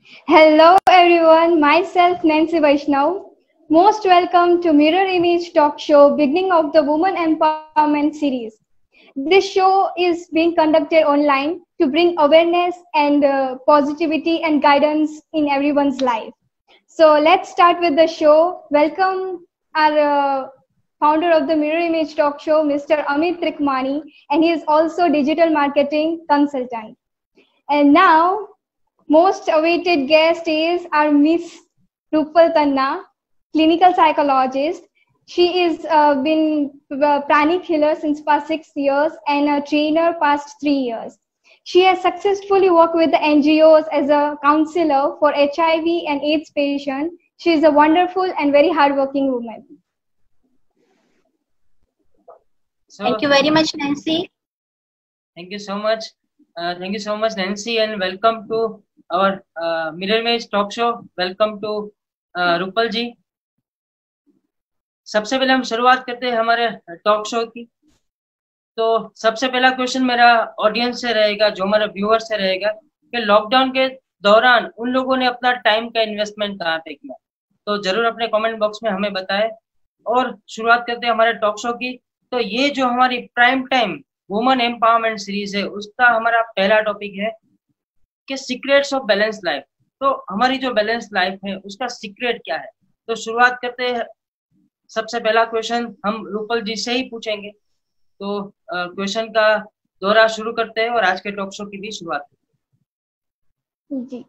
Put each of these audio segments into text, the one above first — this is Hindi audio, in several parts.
Hello everyone, myself Nancy Vaishnav. Most welcome to Mirror Image Talk Show, beginning of the Women Empowerment series. This show is being conducted online to bring awareness and positivity and guidance in everyone's life. So let's start with the show. Welcome our founder of the Mirror Image Talk Show, Mr. Amit Trikmani, and he is also digital marketing consultant. And now, most awaited guest is our Miss Rupal Tanna, clinical psychologist. She is been a pranic healer since past 6 years and a trainer past 3 years. She has successfully worked with the NGOs as a counselor for HIV and AIDS patients. She is a wonderful and very hardworking woman. Thank you very much, Nancy. Thank you so much. Thank you so much, Nancy, and welcome to our Mirror Image Talk Show. Welcome to Rupal जी. सबसे पहले हम शुरुआत करते हैं हमारे टॉक शो की. तो सबसे पहला क्वेश्चन मेरा ऑडियंस से रहेगा, जो हमारे व्यूअर से रहेगा, कि लॉकडाउन के दौरान उन लोगों ने अपना टाइम का इन्वेस्टमेंट कहाँ पे किया. तो जरूर अपने कमेंट बॉक्स में हमें बताएं. और शुरुआत करते हैं हमारे टॉक शो की. तो ये जो हमारी prime time women empowerment series है, उसका हमारा पहला टॉपिक है कि सीक्रेट्स ऑफ बैलेंस लाइफ. तो हमारी जो बैलेंस लाइफ है उसका सीक्रेट क्या है. तो शुरुआत करते हैं. सबसे पहला क्वेश्चन हम रूपल जी से ही पूछेंगे. तो क्वेश्चन का दौरा शुरू करते हैं और आज के टॉक शो की भी शुरुआत जी.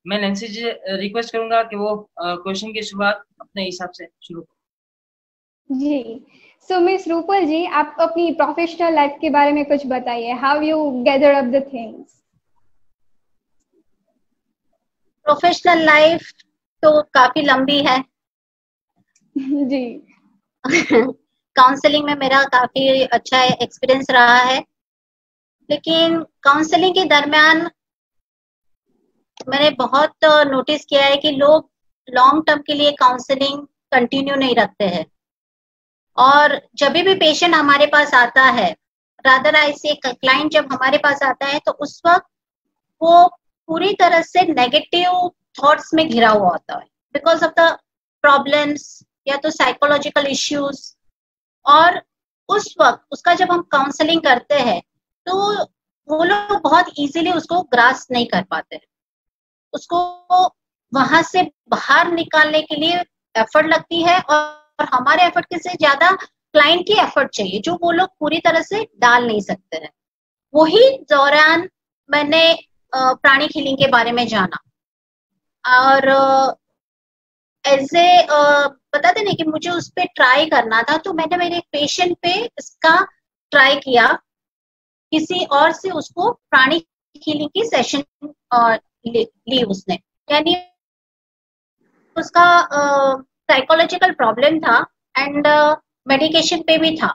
मैं नैन्सी जी रिक्वेस्ट करूंगा कि वो क्वेश्चन की शुरुआत अपने हिसाब से शुरू करें. जी. सो मिस रूपल जी, आप अपनी प्रोफेशनल लाइफ के बारे में कुछ बताइए. How you gather up the things. Professional life तो काफी लंबी है. जी. काउंसलिंग में मेरा काफी अच्छा एक्सपीरियंस रहा है, लेकिन काउंसलिंग के दरमियान मैंने बहुत नोटिस किया है कि लोग लॉन्ग टर्म के लिए काउंसलिंग कंटिन्यू नहीं रखते हैं. और जब भी पेशेंट हमारे पास आता है, रादर आई से क्लाइंट जब हमारे पास आता है, तो उस वक्त वो पूरी तरह से नेगेटिव थॉट्स में घिरा हुआ होता है, बिकॉज ऑफ द प्रॉब्लम्स या तो साइकोलॉजिकल इश्यूज. और उस वक्त उसका जब हम काउंसलिंग करते हैं तो वो लोग बहुत इजीली उसको ग्रास्प नहीं कर पाते हैं. उसको वहां से बाहर निकालने के लिए एफर्ट लगती है, और हमारे एफर्ट के से ज्यादा क्लाइंट की एफर्ट चाहिए, जो वो लोग पूरी तरह से डाल नहीं सकते हैं. वही दौरान मैंने प्राणिक हीलिंग के बारे में जाना, और एज ए बताते नहीं कि मुझे उस पर ट्राई करना था, तो मैंने मेरे पेशेंट पे इसका ट्राई किया. किसी और से उसको प्राणिक हीलिंग की सेशन ली उसने, यानी उसका साइकोलॉजिकल प्रॉब्लम था एंड मेडिकेशन पे भी था,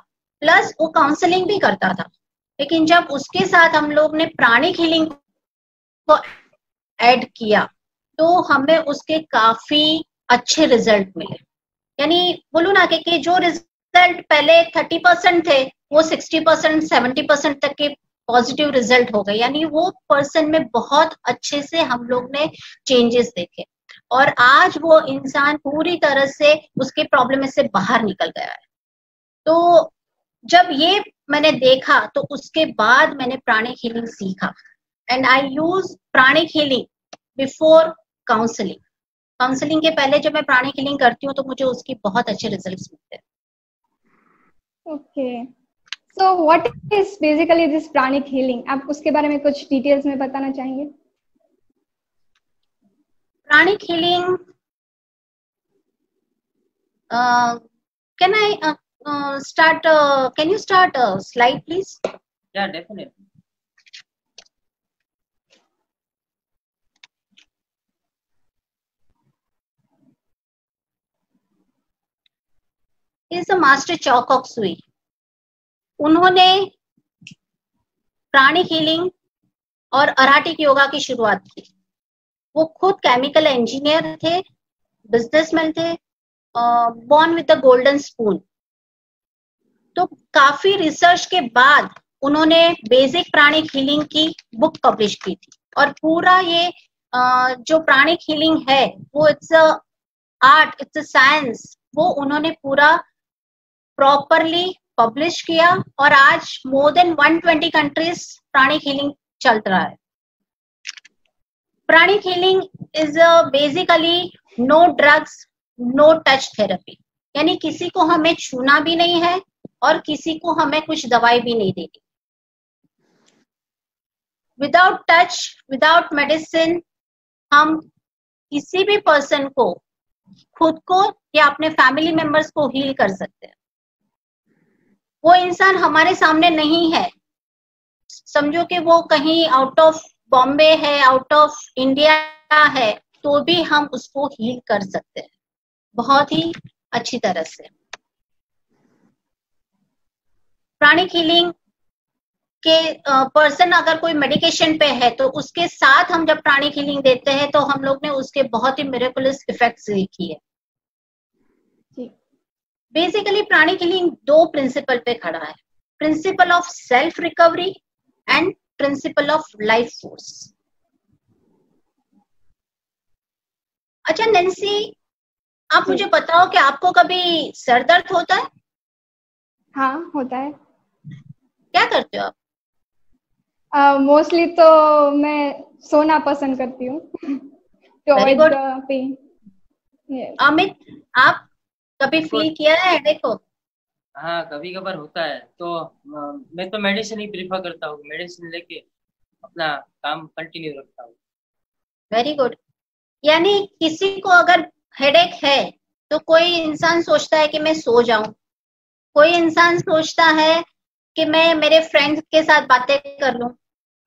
प्लस वो काउंसलिंग भी करता था. लेकिन जब उसके साथ हम लोग ने प्राणिक हीलिंग को ऐड किया, तो हमें उसके काफी अच्छे रिजल्ट मिले. यानी बोलूं ना कि जो रिजल्ट पहले 30% थे, वो 60%, 70% तक के पॉजिटिव रिजल्ट हो गए. यानी वो पर्सन में बहुत अच्छे से हम लोग ने चेंजेस देखे, और आज वो इंसान पूरी तरह से उसके प्रॉब्लम से बाहर निकल गया है. तो जब ये मैंने देखा, तो उसके बाद मैंने प्राणिक हीलिंग सीखा, and I use pranic healing before counselling. Counselling के पहले जब मैं प्राणिक हीलिंग करती हूँ तो मुझे उसकी बहुत अच्छे रिजल्ट्स मिलते हैं. Okay. So what is basically this pranic healing? आप उसके बारे में कुछ डिटेल्स में बताना चाहेंगे? Pranic healing, can I start? Can you start a slide, please? Yeah, definitely. Is a master Chowk of सुई. उन्होंने प्राणिक हीलिंग और अराटिक योगा की शुरुआत की. वो खुद केमिकल इंजीनियर थे, बिजनेसमैन थे, born with the golden spoon. तो काफी रिसर्च के बाद उन्होंने बेसिक प्राणिक हीलिंग की बुक पब्लिश की थी, और पूरा ये जो प्राणिक हीलिंग है वो it's a art, it's a science, वो उन्होंने पूरा प्रॉपरली पब्लिश किया और आज more than 120 countries pranic healing चल रहा है। Pranic healing is basically no drugs, no touch therapy, यानी किसी को हमें छूना भी नहीं है और किसी को हमें कुछ दवाई भी नहीं देनी। विदाउट टच, विदाउट मेडिसिन हम किसी भी पर्सन को, खुद को या अपने फैमिली मेंबर्स को हील कर सकते हैं। वो इंसान हमारे सामने नहीं है, समझो कि वो कहीं आउट ऑफ बॉम्बे है, आउट ऑफ इंडिया है, तो भी हम उसको हील कर सकते हैं बहुत ही अच्छी तरह से। प्राणिक हीलिंग के पर्सन अगर कोई मेडिकेशन पे है तो उसके साथ हम जब प्राणिक हीलिंग देते हैं तो हम लोग ने उसके बहुत ही मिरेकुलस इफेक्ट्स देखी है। बेसिकली प्राणिक हीलिंग दो प्रिंसिपल पे खड़ा है, principle of self recovery and principle of life force. अच्छा नैन्सी, आप मुझे बताओ कि आपको कभी सर दर्द होता है? हाँ होता है। क्या करते हो आप? मोस्टली तो मैं सोना पसंद करती हूँ तो Very good. पेन। अमित, आप कभी फील किया है हेडेक को? हाँ कभी कभार होता है, तो मैं तो मेडिसिन ही प्रीफर करता हूँ, मेडिसिन लेके अपना काम कंटिन्यू रखता हूँ। Very good. यानी किसी को अगर हेडेक है तो कोई इंसान सोचता है कि मैं सो जाऊं, कोई इंसान सोचता है कि मैं मेरे फ्रेंड्स के साथ बातें कर लूं,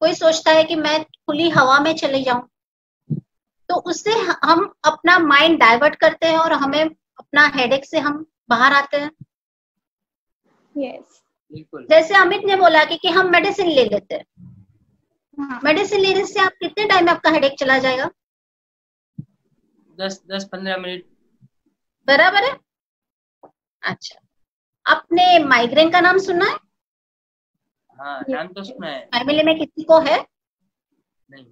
कोई सोचता है कि मैं खुली हवा में चले जाऊं, तो उससे हम अपना माइंड डाइवर्ट करते हैं और हमें अपना हेडेक से हम बाहर आते हैं। यस बिल्कुल। जैसे अमित ने बोला कि हम मेडिसिन ले लेते हैं, हाँ। मेडिसिन लेने से आप कितने टाइम में आपका हेडेक चला जाएगा? 10-15 मिनट। बराबर है। अच्छा, आपने माइग्रेन का नाम सुना है? हाँ नाम तो सुना है। फैमिली में किसी को है? नहीं।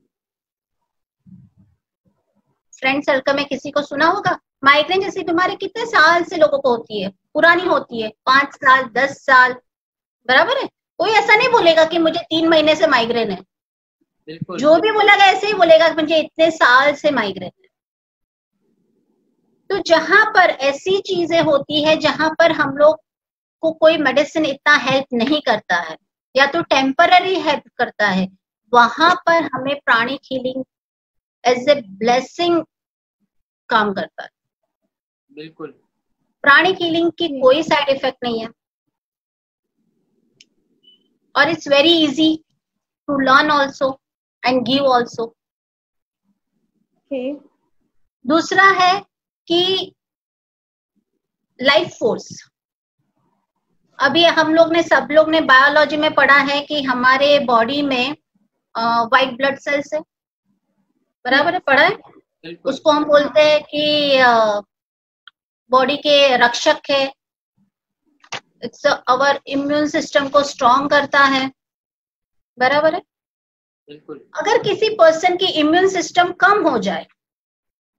फ्रेंड सर्कल में किसी को सुना होगा? माइग्रेन जैसी बीमारी कितने साल से लोगों को होती है? पुरानी होती है, 5 साल 10 साल, बराबर है। कोई ऐसा नहीं बोलेगा कि मुझे 3 महीने से माइग्रेन है। बिल्कुल। जो भी बोलेगा ऐसे ही बोलेगा कि मुझे इतने साल से माइग्रेन है। तो जहां पर ऐसी चीजें होती है जहां पर हम लोग को कोई मेडिसिन इतना हेल्प नहीं करता है या तो टेम्पररी हेल्प करता है, वहां पर हमें pranic healing as a blessing काम करता है। बिल्कुल। प्राणिक हीलिंग की कोई साइड इफेक्ट नहीं है और it's very easy to learn also and give also. दूसरा है कि लाइफ फोर्स। अभी हम लोग ने, सब लोग ने बायोलॉजी में पढ़ा है कि हमारे बॉडी में व्हाइट ब्लड सेल्स है, बराबर है, पढ़ा है। बिल्कुल। उसको हम बोलते हैं कि बॉडी के रक्षक है, इट्स अवर इम्यून सिस्टम को स्ट्रॉन्ग करता है, बराबर है। बिल्कुल। अगर किसी पर्सन की इम्यून सिस्टम कम हो जाए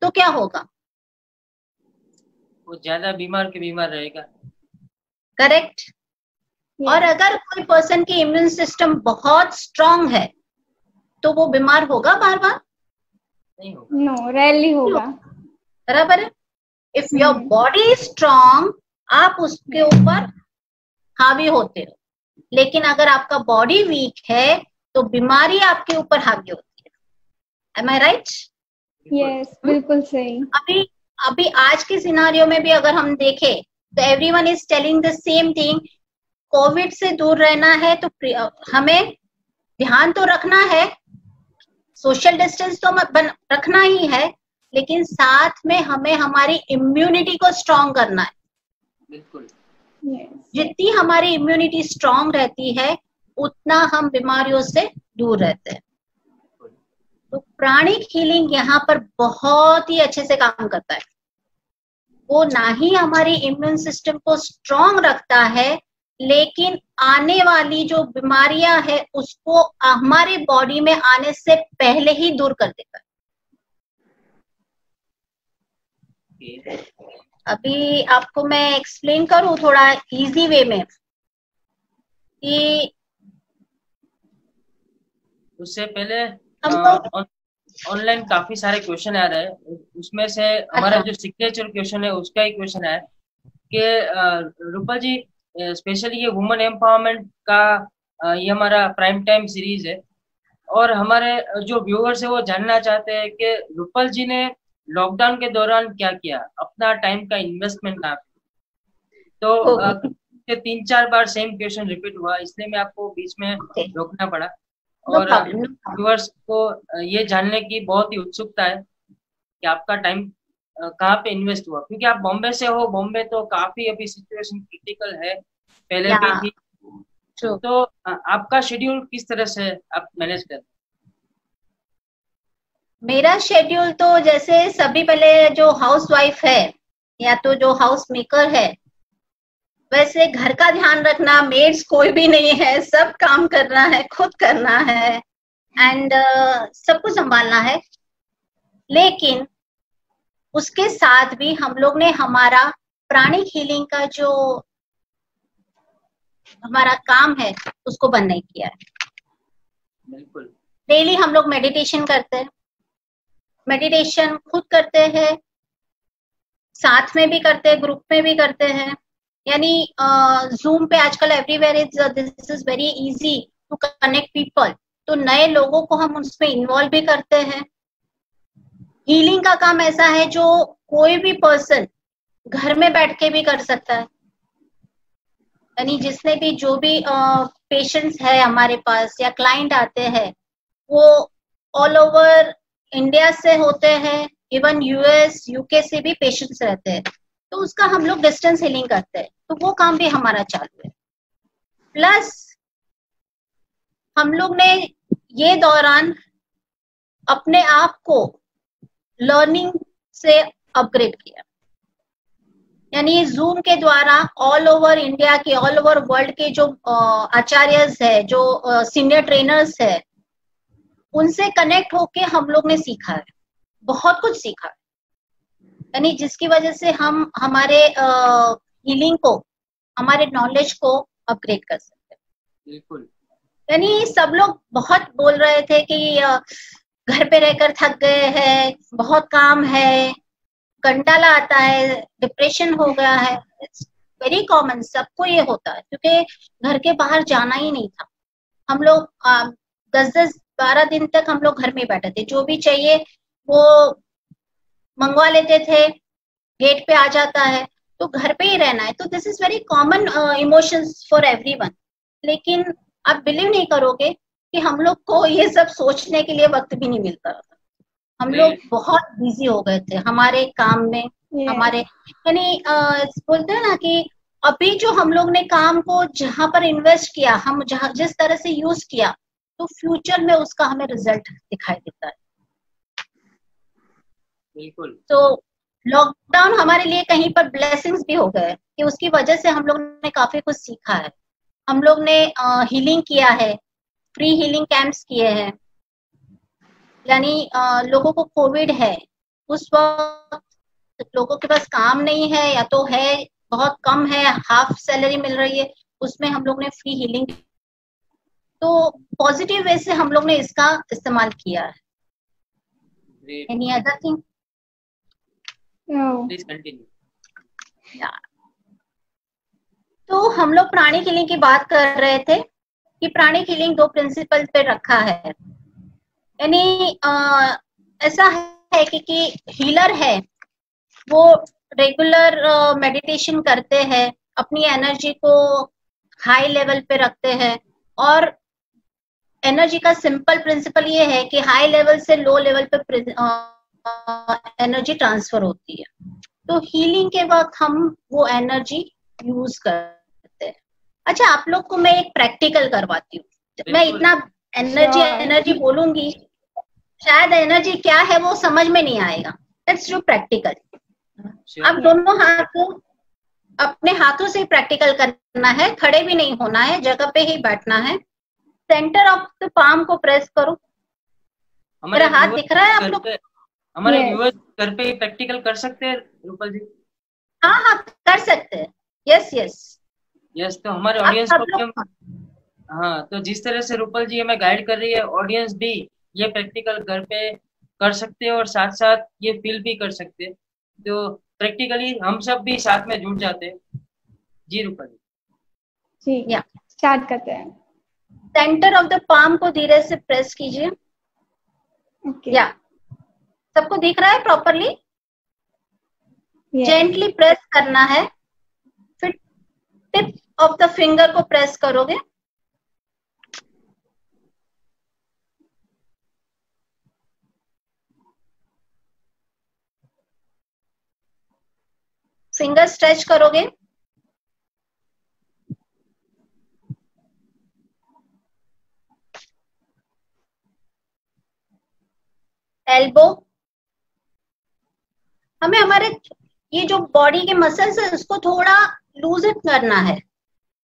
तो क्या होगा? वो ज्यादा बीमार के बीमार रहेगा। करेक्ट। और अगर कोई पर्सन की इम्यून सिस्टम बहुत स्ट्रॉन्ग है तो वो बीमार होगा बार बार? नहीं होगा। नो, रेयरली होगा। बराबर है। If your body is strong, आप उसके ऊपर हावी होते हो, लेकिन अगर आपका बॉडी वीक है तो बीमारी आपके ऊपर हावी होती है। एम आई राइट? यस, बिल्कुल सही। अभी आज के सिनारियो में भी अगर हम देखें तो everyone is telling the same thing, Covid से दूर रहना है तो हमें ध्यान तो रखना है, सोशल डिस्टेंस तो रखना ही है, लेकिन साथ में हमें हमारी इम्यूनिटी को स्ट्रॉन्ग करना है। बिल्कुल। जितनी हमारी इम्यूनिटी स्ट्रॉन्ग रहती है उतना हम बीमारियों से दूर रहते हैं। तो प्राणिक हीलिंग यहाँ पर बहुत ही अच्छे से काम करता है। वो ना ही हमारी इम्यून सिस्टम को स्ट्रॉन्ग रखता है, लेकिन आने वाली जो बीमारियां है उसको हमारे बॉडी में आने से पहले ही दूर कर देता है। ओके, अभी आपको मैं एक्सप्लेन करूँ थोड़ा इजी वे में कि उससे पहले हम लोग ऑनलाइन काफी सारे क्वेश्चन आ रहे हैं, उसमें से हमारा अच्छा जो सिग्नेचर क्वेश्चन है उसका ही क्वेश्चन है कि रूपा जी, स्पेशली ये वुमेन एम्पावरमेंट का ये हमारा प्राइम टाइम सीरीज है और हमारे जो व्यूअर्स है वो जानना चाहते हैं कि रूपल जी ने लॉकडाउन के दौरान क्या किया, अपना टाइम का इन्वेस्टमेंट कहाँ पे। तो ओके 3-4 बार सेम क्वेश्चन रिपीट हुआ, इसलिए मैं आपको बीच में ओके, रोकना पड़ा। नो और प्रॉब्लम नो प्रॉब्लम। व्यूअर्स को ये जानने की बहुत ही उत्सुकता है कि आपका टाइम कहाँ पे इन्वेस्ट हुआ, क्योंकि आप बॉम्बे से हो, बॉम्बे तो काफी अभी सिचुएशन क्रिटिकल है, पहले भी थी। ट्रू। तो आपका शेड्यूल किस तरह से आप मैनेज करते हैं? मेरा शेड्यूल तो जैसे सभी, पहले जो हाउस वाइफ है या तो जो हाउस मेकर है, वैसे घर का ध्यान रखना, मेड्स कोई भी नहीं है, सब काम करना है, खुद करना है एंड सब कुछ संभालना है। लेकिन उसके साथ भी हम लोग ने हमारा प्राणिक हीलिंग का जो हमारा काम है उसको बंद नहीं किया है। बिल्कुल। डेली हम लोग मेडिटेशन करते हैं, मेडिटेशन खुद करते हैं, साथ में भी करते हैं, ग्रुप में भी करते हैं। यानी जूम पे आजकल everywhere is this is very easy to connect people, तो नए लोगों को हम उसमें इन्वॉल्व भी करते हैं। हीलिंग का काम ऐसा है जो कोई भी पर्सन घर में बैठ के भी कर सकता है। यानी जिसने भी जो भी पेशेंट्स है हमारे पास या क्लाइंट आते हैं, वो ऑल ओवर इंडिया से होते हैं, इवन यूएस यूके से भी पेशेंट्स रहते हैं, तो उसका हम लोग डिस्टेंस हीलिंग करते हैं, तो वो काम भी हमारा चालू है। प्लस हम लोग ने ये दौरान अपने आप को लर्निंग से अपग्रेड किया। यानी जूम के द्वारा ऑल ओवर इंडिया के, ऑल ओवर वर्ल्ड के जो आचार्यस है, जो सीनियर ट्रेनर्स है, उनसे कनेक्ट होके हम लोग ने सीखा है, बहुत कुछ सीखा है। यानी जिसकी वजह से हम हमारे हीलिंग को, हमारे नॉलेज को अपग्रेड कर सकते हैं। बिल्कुल। यानी सब लोग बहुत बोल रहे थे कि घर पे रहकर थक गए हैं, बहुत काम है, कंटाला आता है, डिप्रेशन हो गया है। इट्स वेरी कॉमन, सबको ये होता है, क्योंकि घर के बाहर जाना ही नहीं था। हम लोग 10-12 दिन तक हम लोग घर में बैठे थे, जो भी चाहिए वो मंगवा लेते थे, गेट पे आ जाता है, तो घर पे ही रहना है। तो this is very common emotions for everyone. लेकिन आप बिलीव नहीं करोगे कि हम लोग को ये सब सोचने के लिए वक्त भी नहीं मिलता था। हम लोग बहुत बिजी हो गए थे हमारे काम में, हमारे यानी बोलते हैं ना कि अभी जो हम लोग ने काम को जहां पर इन्वेस्ट किया, हम जहां जिस तरह से यूज किया, तो फ्यूचर में उसका हमें रिजल्ट दिखाई देता है। बिल्कुल। तो लॉकडाउन हमारे लिए कहीं पर ब्लेसिंग्स भी हो गए कि उसकी वजह से हम लोग ने काफी कुछ सीखा है। हम लोग ने हीलिंग किया है, फ्री हीलिंग कैंप्स किए हैं। यानी लोगों को कोविड है, उस वक्त लोगों के पास काम नहीं है या तो है बहुत कम है, हाफ सैलरी मिल रही है, उसमें हम लोग ने फ्री हीलिंग, तो पॉजिटिव वे से हम लोग ने इसका इस्तेमाल किया है। Any other thing? Please continue. तो हम लोग प्राणिक हीलिंग की बात कर रहे थे कि प्राणिक हीलिंग 2 प्रिंसिपल पे रखा है। यानी ऐसा है कि हीलर है वो रेगुलर मेडिटेशन करते हैं, अपनी एनर्जी को हाई लेवल पे रखते हैं, और एनर्जी का सिंपल प्रिंसिपल ये है कि हाई लेवल से लो लेवल पे एनर्जी ट्रांसफर होती है। तो हीलिंग के वक्त हम वो एनर्जी यूज करते हैं। अच्छा, आप लोग को मैं एक प्रैक्टिकल करवाती हूँ। मैं इतना एनर्जी बोलूंगी, शायद एनर्जी क्या है वो समझ में नहीं आएगा। Let's do practical. अब दोनों हाथ अपने हाथों से प्रैक्टिकल करना है, खड़े भी नहीं होना है, जगह पे ही बैठना है। सेंटर ऑफ द पाम को प्रेस करो। मेरा हाथ दिख रहा है आप लोग? हमारे Yes. व्यूअर्स घर पे ही प्रैक्टिकल कर सकते हैं रूपल जी? हाँ हाँ कर सकते हैं। यस यस यस, तो हमारे आप ऑडियंस सब को भी लोग। हम, हाँ, तो जिस तरह से रूपल जी हमें गाइड कर रही है, ऑडियंस भी ये प्रैक्टिकल घर पे कर सकते हैं और साथ साथ ये फील भी कर सकते हैं, तो प्रैक्टिकली हम सब भी साथ में जुड़ जाते हैं। जी रूपल जी। जी, या स्टार्ट करते हैं। सेंटर ऑफ द पाम को धीरे से प्रेस कीजिए। ओके। या सबको दिख रहा है प्रॉपरली? Yes. जेंटली प्रेस करना है, फिर टिप ऑफ द फिंगर को प्रेस करोगे। फिंगर स्ट्रेच करोगे, एल्बो। हमें हमारे ये जो बॉडी के मसल्स है उसको थोड़ा लूजन करना है।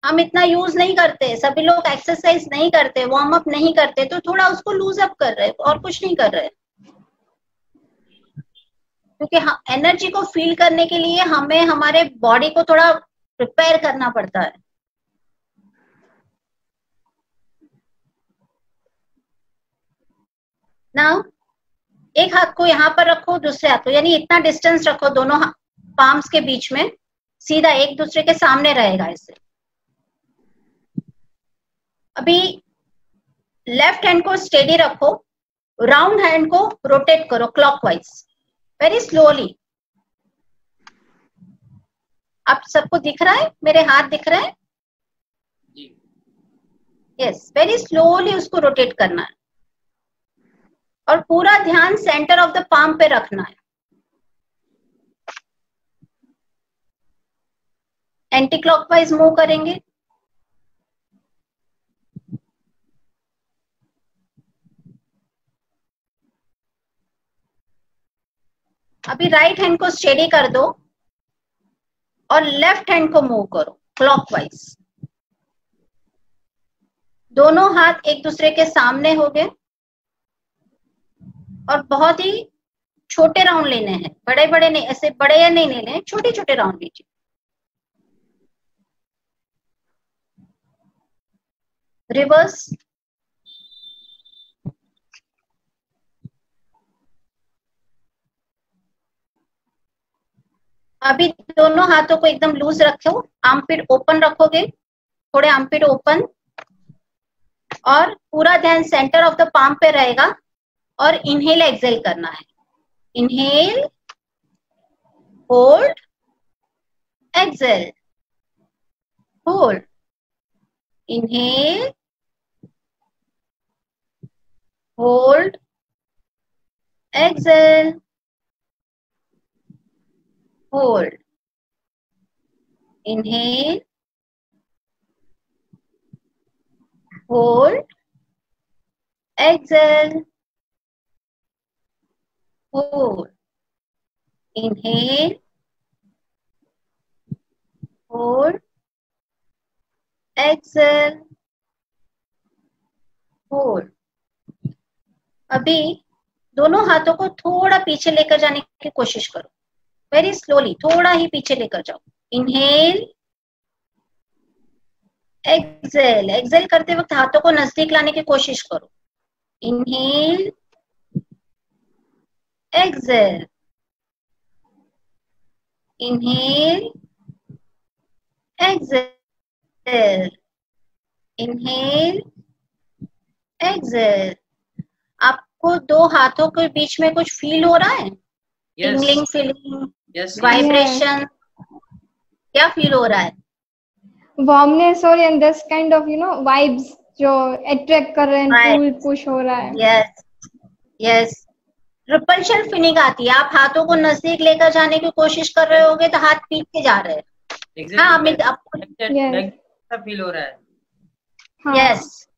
हम इतना यूज नहीं करते, सभी लोग एक्सरसाइज नहीं करते, वार्म अप नहीं करते, तो थोड़ा उसको लूज अप कर रहे हैं और कुछ नहीं कर रहे। क्योंकि एनर्जी को फील करने के लिए हमें हमारे बॉडी को थोड़ा प्रिपेयर करना पड़ता है। ना एक हाथ को यहाँ पर रखो, दूसरे हाथ को यानी इतना डिस्टेंस रखो दोनों पाम्स के बीच में, सीधा एक दूसरे के सामने रहेगा इससे। अभी लेफ्ट हैंड को स्टेडी रखो, राउंड हैंड को रोटेट करो क्लॉकवाइज, वेरी स्लोली। आप सबको दिख रहा है? मेरे हाथ दिख रहे हैं? यस, वेरी स्लोली उसको रोटेट करना है और पूरा ध्यान सेंटर ऑफ द पाम पे रखना है। एंटी क्लॉकवाइज मूव करेंगे। अभी राइट हैंड को स्टेडी कर दो और लेफ्ट हैंड को मूव करो क्लॉकवाइज। दोनों हाथ एक दूसरे के सामने हो गए और बहुत ही छोटे राउंड लेने हैं, बड़े बड़े नहीं, ऐसे बड़े या नहीं लेने, छोटे छोटे राउंड लीजिए। रिवर्स। अभी दोनों हाथों को एकदम लूज रखो, आर्मपिट ओपन रखोगे, थोड़े आर्मपिट ओपन, और पूरा ध्यान सेंटर ऑफ द पाम पे रहेगा और इनहेल एक्सेल करना है। Inhale, hold, exhale, hold, inhale, hold, exhale, hold, inhale, hold, exhale, hold, inhale, hold, exhale, hold. अभी दोनों हाथों को थोड़ा पीछे लेकर जाने की कोशिश करो, वेरी स्लोली, थोड़ा ही पीछे लेकर जाओ। Inhale, Excel. एक्सेल करते वक्त हाथों को नजदीक लाने की कोशिश करो। Inhale, exhale, inhale, exhale, inhale, exhale. आपको दो हाथों के बीच में कुछ फील हो रहा है? टिंगलिंग फीलिंग, वाइब्रेशन, क्या फील हो रहा है? वार्मनेस और and this kind of vibes जो अट्रैक्ट कर रहे हैं, पुल पुश हो रहा है। यस यस, रिपल्शन फीलिंग आती है। आप हाथों को नजदीक लेकर जाने की कोशिश कर रहे होगे तो हाथ पीछे जा रहे हैं। हाँ, आपको फील हो रहा है। Yes,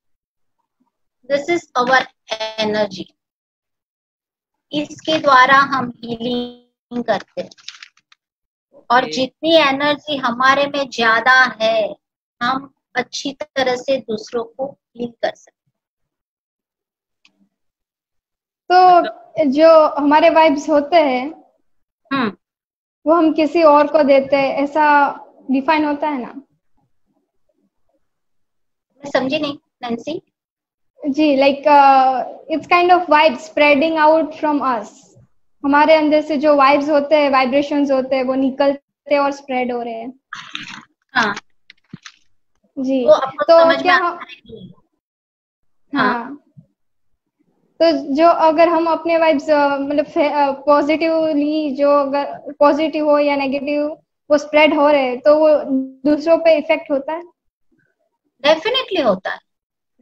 this is our energy. इसके द्वारा हम हीलिंग करते हैं और जितनी एनर्जी हमारे में ज्यादा है, हम अच्छी तरह से दूसरों को हील कर सकते हैं। तो जो हमारे वाइब्स होते हैं वो हम किसी और को देते हैं, ऐसा डिफाइन होता है ना? मैं समझी नहीं नैन्सी। जी, like it's kind of vibe spreading out from us. हमारे अंदर से जो वाइब्स होते हैं, वाइब्रेशंस होते हैं, वो निकलते और स्प्रेड हो रहे हैं। हाँ जी, तो समझ में हाँ, तो जो अगर हम अपने वाइब्स मतलब पॉजिटिवली, जो अगर पॉजिटिव हो या नेगेटिव वो स्प्रेड हो रहे हैं, तो वो दूसरों पे इफेक्ट होता है। डेफिनेटली होता है,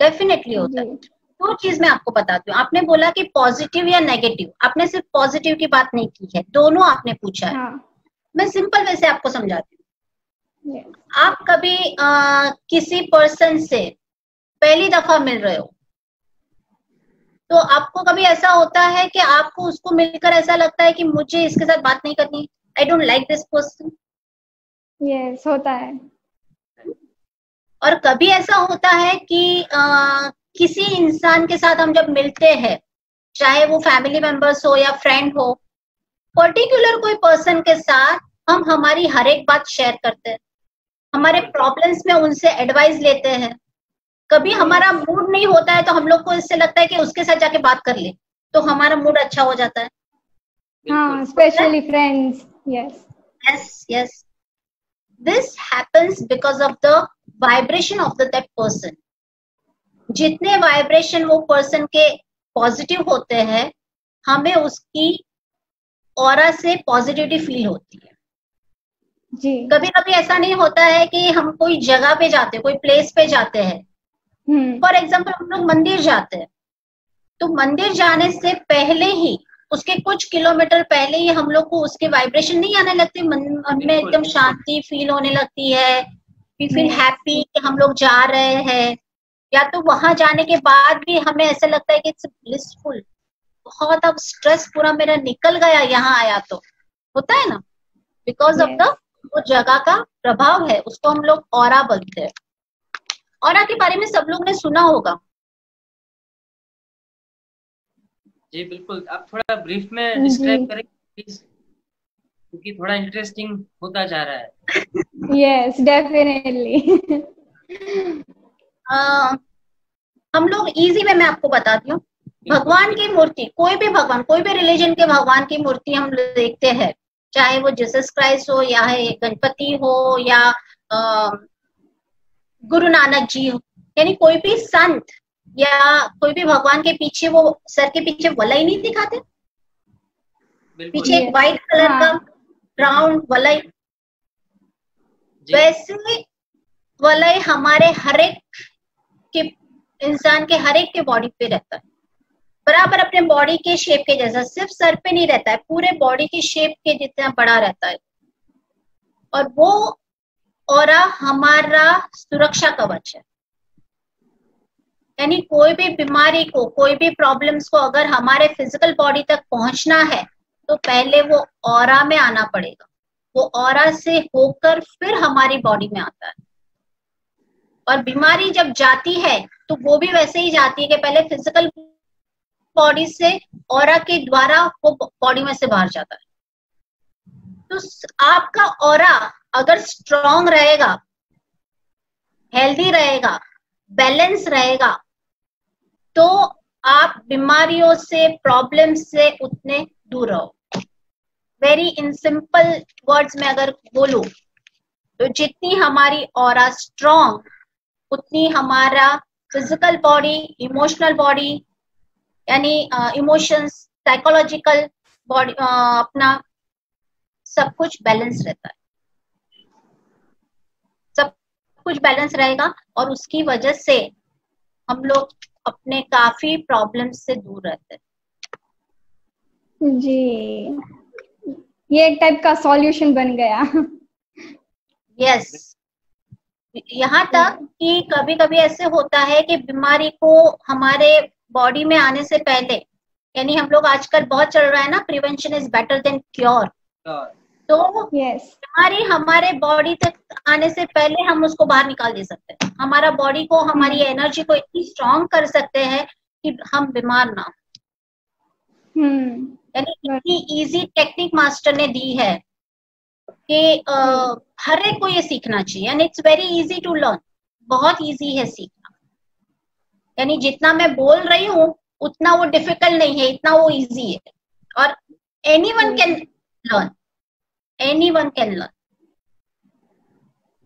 डेफिनेटली होता है। दो चीज मैं आपको बताती हूँ। आपने बोला कि पॉजिटिव या नेगेटिव, आपने सिर्फ पॉजिटिव की बात नहीं की है, दोनों आपने पूछा है। हाँ। मैं सिंपल वे से आपको समझाती हूँ। Yes. आप कभी किसी पर्सन से पहली दफा मिल रहे हो, तो आपको कभी ऐसा होता है कि आपको उसको मिलकर ऐसा लगता है कि मुझे इसके साथ बात नहीं करनी, I don't like this person. Yes, होता है। और कभी ऐसा होता है कि किसी इंसान के साथ हम जब मिलते हैं, चाहे वो फैमिली मेंबर्स हो या फ्रेंड हो, पर्टिकुलर कोई पर्सन के साथ हम हमारी हर एक बात शेयर करते हैं, हमारे प्रॉब्लम्स में उनसे एडवाइस लेते हैं। कभी हमारा मूड नहीं होता है तो हम लोग को इससे लगता है कि उसके साथ जाके बात कर ले तो हमारा मूड अच्छा हो जाता है। हाँ, specially friends. Yes yes yes, this happens because of the vibration of that person. जितने वाइब्रेशन वो पर्सन के पॉजिटिव होते हैं, हमें उसकी ऑरा से पॉजिटिविटी फील होती है। जी। कभी कभी ऐसा नहीं होता है कि हम कोई जगह पे जाते, कोई प्लेस पे जाते हैं, फॉर एग्जाम्पल हम लोग मंदिर जाते हैं, तो मंदिर जाने से पहले ही, उसके कुछ किलोमीटर पहले ही हम लोग को उसकी वाइब्रेशन नहीं आने लगती, मन में एकदम शांति फील होने लगती है, वी फील हैप्पी कि हम लोग जा रहे हैं। या तो वहां जाने के बाद भी हमें ऐसा लगता है कि इट्स ब्लिसफुल, बहुत अब स्ट्रेस पूरा मेरा निकल गया यहाँ आया तो, होता है ना, बिकॉज ऑफ द वो जगह का प्रभाव है, उसको हम लोग ऑरा बोलते हैं। ऑरा के बारे में सब लोग ने सुना होगा। जी बिल्कुल, आप थोड़ा ब्रीफ में डिस्क्राइब करें प्लीज, क्योंकि थोड़ा इंटरेस्टिंग होता जा रहा है। Yes, definitely. हम लोग इजी वे में आपको बताती हूँ। भगवान की मूर्ति, कोई भी भगवान, कोई भी रिलीजन के भगवान की मूर्ति हम देखते हैं, चाहे वो जीसस क्राइस्ट हो या गणपति हो या गुरु नानक जी हो, यानी कोई भी संत या कोई भी भगवान के पीछे वो सर के पीछे वलय नहीं दिखाते, पीछे एक व्हाइट कलर का राउंड वलय, वैसे वलय हमारे हर एक के इंसान के हर एक के बॉडी पे रहता है, बराबर अपने बॉडी के शेप के जैसा, सिर्फ सर पे नहीं रहता है, पूरे बॉडी की शेप के जितना बड़ा रहता है। और वो ऑरा हमारा सुरक्षा कवच है, यानी कोई भी बीमारी को, कोई भी प्रॉब्लम्स को अगर हमारे फिजिकल बॉडी तक पहुंचना है तो पहले वो ऑरा में आना पड़ेगा, वो ऑरा से होकर फिर हमारी बॉडी में आता है। और बीमारी जब जाती है तो वो भी वैसे ही जाती है कि पहले फिजिकल बॉडी से ऑरा के द्वारा वो बॉडी में से बाहर जाता है। तो आपका ऑरा अगर स्ट्रॉन्ग रहेगा, हेल्दी रहेगा, बैलेंस रहेगा, तो आप बीमारियों से, प्रॉब्लम से उतने दूर रहो। वेरी इन सिंपल वर्ड्स में अगर बोलूं तो जितनी हमारी ऑरा स्ट्रॉन्ग, उतनी हमारा फिजिकल बॉडी, इमोशनल बॉडी, यानी इमोशंस, साइकोलॉजिकल बॉडी, अपना सब कुछ बैलेंस रहता है, सब कुछ बैलेंस रहेगा। और उसकी वजह से हम लोग अपने काफी प्रॉब्लम्स से दूर रहते हैं। जी, ये एक टाइप का सॉल्यूशन बन गया। यस, यहाँ तक कि कभी कभी ऐसे होता है कि बीमारी को हमारे बॉडी में आने से पहले, यानी हम लोग आजकल बहुत चल रहा है ना, prevention is better than cure, तो बीमारी हमारे बॉडी तक आने से पहले हम उसको बाहर निकाल दे सकते हैं, हमारा बॉडी को, हमारी एनर्जी को इतनी स्ट्रॉन्ग कर सकते हैं कि हम बीमार ना यानी इतनी इजी टेक्निक मास्टर ने दी है कि हर एक को ये सीखना चाहिए, and it's very easy to learn, बहुत इजी है सीखना। यानी जितना मैं बोल रही हूँ उतना वो डिफिकल्ट नहीं है, इतना वो इजी है, और anyone can learn, anyone can learn.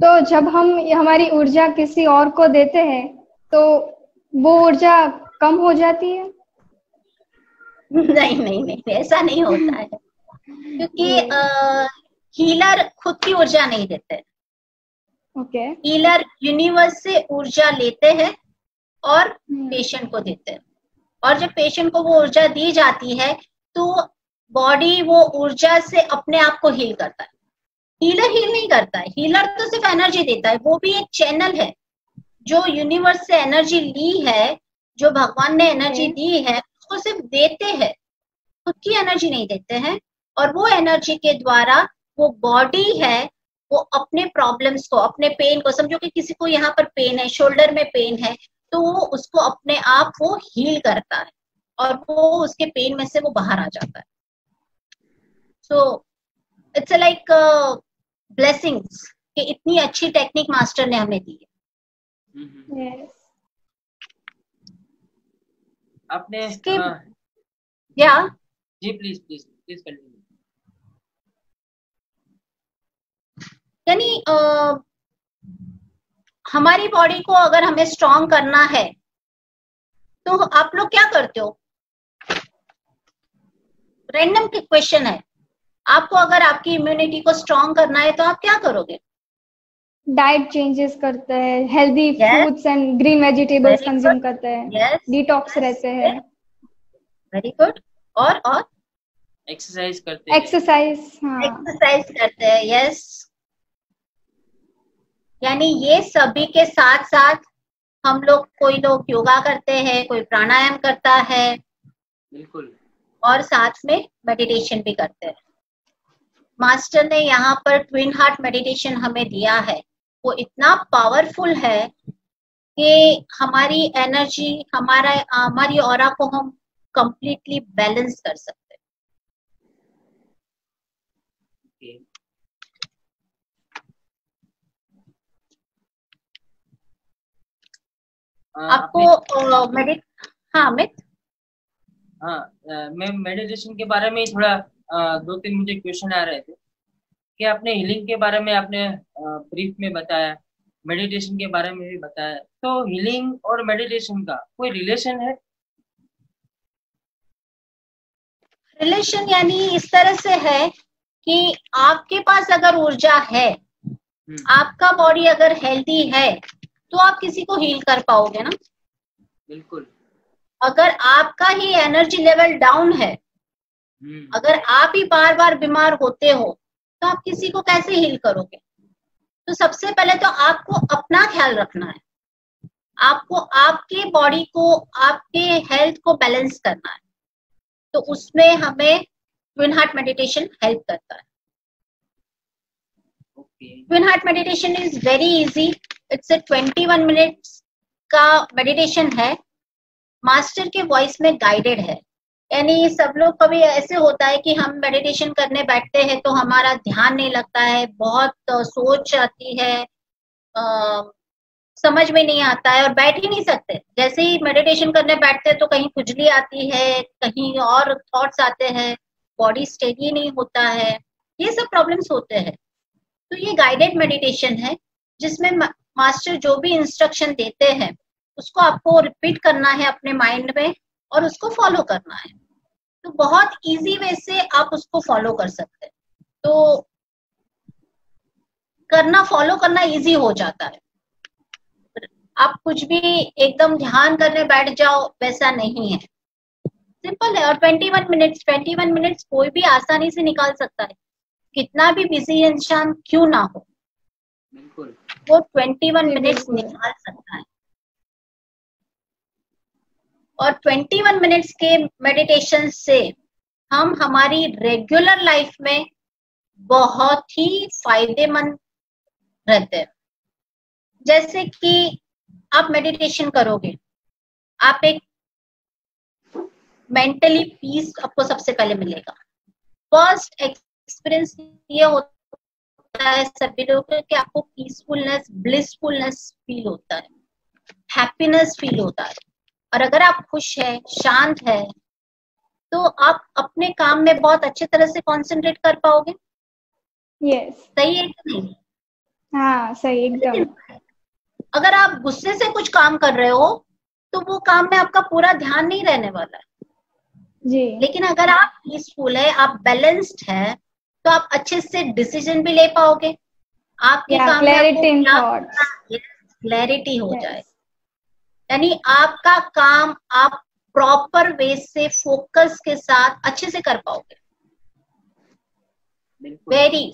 तो जब हम हमारी ऊर्जा किसी और को देते हैं तो वो ऊर्जा कम हो जाती है? नहीं नहीं नहीं, ऐसा नहीं होता है, क्योंकि हीलर खुद की ऊर्जा नहीं देते। ओके। हीलर यूनिवर्स से ऊर्जा लेते हैं और पेशेंट को देते हैं, और जब पेशेंट को वो ऊर्जा दी जाती है तो बॉडी वो ऊर्जा से अपने आप को हील करता है। हीलर हील नहीं करता है, हीलर तो सिर्फ एनर्जी देता है, वो भी एक चैनल है जो यूनिवर्स से एनर्जी ली है, जो भगवान ने एनर्जी दी है उसको सिर्फ देते हैं, खुद की एनर्जी नहीं देते हैं। और वो एनर्जी के द्वारा वो बॉडी है वो अपने प्रॉब्लम्स को, अपने पेन को, समझो कि किसी को यहाँ पर पेन है, शोल्डर में पेन है, तो वो उसको अपने आप वो हील करता है और वो उसके पेन में से वो बाहर आ जाता है। सो इट्स लाइक ब्लेसिंग्स कि इतनी अच्छी टेक्निक मास्टर ने हमें दी है। आपने या जी प्लीज प्लीज प्लीज कंटिन्यू। यानी हमारी बॉडी को अगर हमें स्ट्रॉन्ग करना है तो आप लोग क्या करते हो? रैंडम क्वेश्चन है, आपको अगर आपकी इम्यूनिटी को स्ट्रॉन्ग करना है तो आप क्या करोगे? डाइट चेंजेस करते हैं, healthy foods and green vegetables consume करते हैं, डिटॉक्स रहते हैं। Very good. और एक्सरसाइज करते हैं। एक्सरसाइज करते हैं, यस। यानी ये सभी के साथ साथ हम लोग, कोई लोग योगा करते हैं, कोई प्राणायाम करता है, बिल्कुल, और साथ में मेडिटेशन भी करते हैं। मास्टर ने यहाँ पर ट्विन हार्ट मेडिटेशन हमें दिया है, वो इतना पावरफुल है कि हमारी एनर्जी, हमारी ऑरा को हम कंप्लीटली बैलेंस कर सकते हैं। आपको हाँ अमित, हाँ मैं मेडिटेशन के बारे में ही थोड़ा 2-3 मुझे क्वेश्चन आ रहे थे कि आपने हीलिंग के बारे में आपने ब्रीफ में बताया, मेडिटेशन के बारे में भी बताया, तो हीलिंग और मेडिटेशन का कोई रिलेशन है? रिलेशन यानी इस तरह से है कि आपके पास अगर ऊर्जा है, आपका बॉडी अगर हेल्दी है तो आप किसी को हील कर पाओगे ना। बिल्कुल। अगर आपका ही एनर्जी लेवल डाउन है, अगर आप ही बार बार बीमार होते हो तो आप किसी को कैसे हील करोगे? तो सबसे पहले तो आपको अपना ख्याल रखना है, आपको आपके बॉडी को, आपके हेल्थ को बैलेंस करना है। तो उसमें हमें ट्विन हार्ट मेडिटेशन हेल्प करता है। Twin heart meditation is very easy, it's 21 minutes का मेडिटेशन है, मास्टर के वॉइस में गाइडेड है। यानी सब लोग कभी ऐसे होता है कि हम मेडिटेशन करने बैठते हैं तो हमारा ध्यान नहीं लगता है, बहुत सोच आती है, समझ में नहीं आता है और बैठ ही नहीं सकते। जैसे ही मेडिटेशन करने बैठते हैं तो कहीं खुजली आती है, कहीं और थॉट्स आते हैं, बॉडी स्टेडी नहीं होता है, ये सब प्रॉब्लम्स होते हैं। तो ये गाइडेड मेडिटेशन है जिसमें मास्टर जो भी इंस्ट्रक्शन देते हैं उसको आपको रिपीट करना है अपने माइंड में और उसको फॉलो करना है। तो बहुत इजी वे से आप उसको फॉलो कर सकते हैं। तो फॉलो करना इजी हो जाता है। आप कुछ भी एकदम ध्यान करने बैठ जाओ वैसा नहीं है, सिंपल है। और 21 मिनट्स कोई भी आसानी से निकाल सकता है, कितना भी बिजी इंसान क्यों ना हो, बिल्कुल वो 21 मिनट्स निकाल सकता है। और 21 मिनट्स के मेडिटेशन से हम हमारी रेगुलर लाइफ में बहुत ही फायदेमंद रहते हैं। जैसे कि आप मेडिटेशन करोगे, आप एक मेंटली पीस आपको सबसे पहले मिलेगा। फर्स्ट एक्सपीरियंस ये होता है सभी लोगों को कि आपको पीसफुलनेस, ब्लिसफुलनेस फील होता है, हैप्पीनेस फील होता है। और अगर आप खुश है, शांत है, तो आप अपने काम में बहुत अच्छे तरह से कंसंट्रेट कर पाओगे। यस, सही है कि नहीं? हाँ सही एकदम। अगर आप गुस्से से कुछ काम कर रहे हो तो वो काम में आपका पूरा ध्यान नहीं रहने वाला है। जी, लेकिन अगर आप पीसफुल है, आप बैलेंस्ड है, तो आप अच्छे से डिसीजन भी ले पाओगे। आपके काम में क्लैरिटी इन थॉट्स। क्लैरिटी हो जाए, यानी आपका काम आप प्रॉपर वे से फोकस के साथ अच्छे से कर पाओगे।